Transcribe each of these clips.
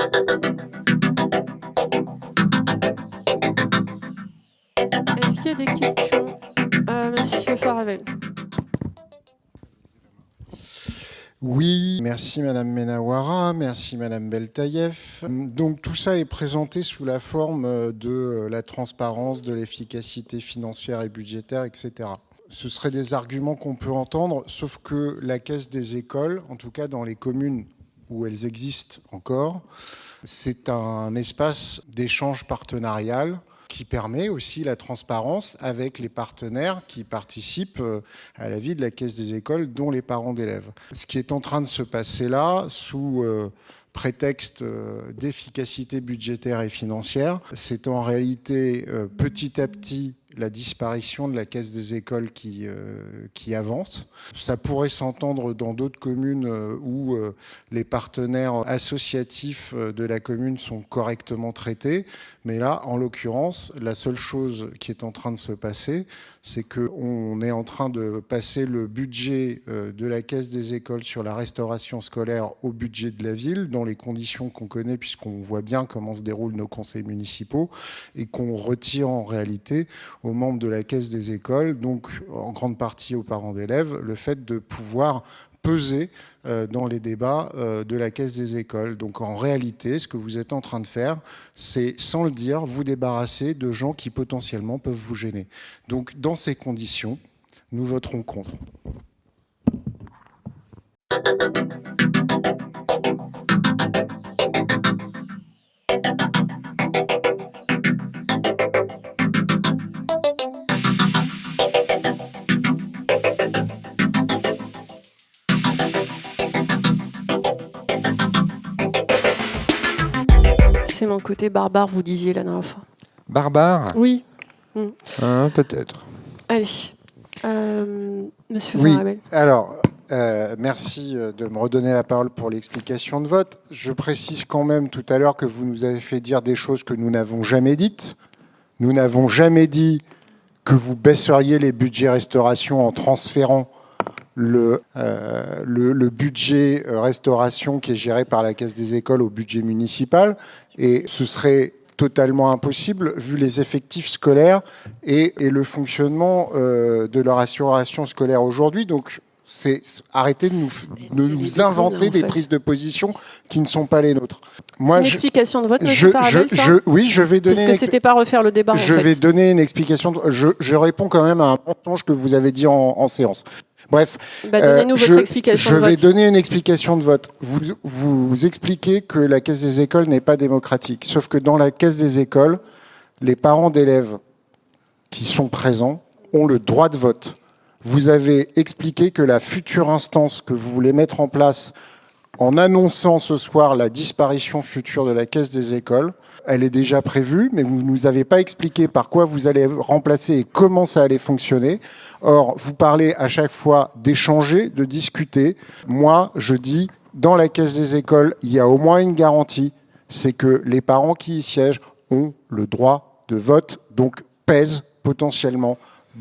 Est-ce qu'il y a des questions? Monsieur Faravel. Oui, merci Madame Menawara, merci Madame Beltaïev. Donc tout ça est présenté sous la forme de la transparence, de l'efficacité financière et budgétaire, etc. Ce seraient des arguments qu'on peut entendre, sauf que la Caisse des écoles, en tout cas dans les communes où elles existent encore, c'est un espace d'échange partenarial qui permet aussi la transparence avec les partenaires qui participent à la vie de la Caisse des écoles, dont les parents d'élèves. Ce qui est en train de se passer là, sous prétexte d'efficacité budgétaire et financière, c'est en réalité petit à petit la disparition de la Caisse des écoles qui avance. Ça pourrait s'entendre dans d'autres communes où les partenaires associatifs de la commune sont correctement traités. Mais là, en l'occurrence, la seule chose qui est en train de se passer, c'est qu'on est en train de passer le budget de la Caisse des écoles sur la restauration scolaire au budget de la ville, dans les conditions qu'on connaît, puisqu'on voit bien comment se déroulent nos conseils municipaux, et qu'on retire en réalité aux membres de la Caisse des écoles, donc en grande partie aux parents d'élèves, le fait de pouvoir peser dans les débats de la Caisse des écoles. Donc en réalité, ce que vous êtes en train de faire, c'est, sans le dire, vous débarrasser de gens qui potentiellement peuvent vous gêner. Donc dans ces conditions, nous voterons contre. C'est mon côté barbare, vous disiez la dernière fois. Barbare? Oui. Peut-être. Allez. Monsieur Oui, Farabel. alors, merci de me redonner la parole pour l'explication de vote. Je précise quand même tout à l'heure que vous nous avez fait dire des choses que nous n'avons jamais dites. Nous n'avons jamais dit que vous baisseriez les budgets restauration en transférant le budget restauration qui est géré par la Caisse des écoles au budget municipal. Et ce serait totalement impossible vu les effectifs scolaires et le fonctionnement de leur assuration scolaire aujourd'hui. Donc, arrêtez de nous inventer des prises de position qui ne sont pas les nôtres. Moi, c'est une explication de vote, monsieur Farabel, oui, je vais donner... Parce que c'était pas refaire le débat, Je vais donner une explication. Je réponds quand même à un mensonge que vous avez dit en séance. Bref, donnez-nous votre explication de vote. Je vais donner une explication de vote. Vous expliquez que la Caisse des écoles n'est pas démocratique. Sauf que dans la Caisse des écoles, les parents d'élèves qui sont présents ont le droit de vote. Vous avez expliqué que la future instance que vous voulez mettre en place en annonçant ce soir la disparition future de la Caisse des écoles, elle est déjà prévue, mais vous ne nous avez pas expliqué par quoi vous allez remplacer et comment ça allait fonctionner. Or, vous parlez à chaque fois d'échanger, de discuter. Moi, je dis, dans la Caisse des écoles, il y a au moins une garantie, c'est que les parents qui y siègent ont le droit de vote, donc pèsent potentiellement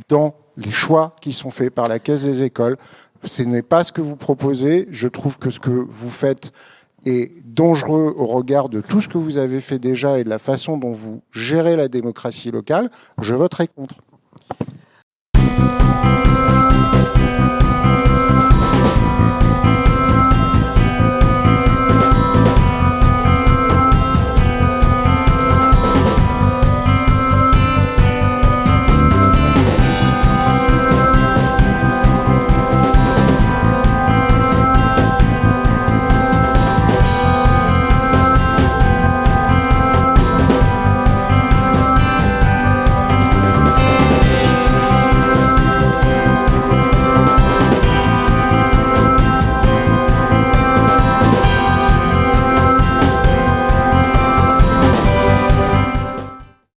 dans les choix qui sont faits par la Caisse des écoles. Ce n'est pas ce que vous proposez. Je trouve que ce que vous faites est dangereux au regard de tout ce que vous avez fait déjà et de la façon dont vous gérez la démocratie locale. Je voterai contre.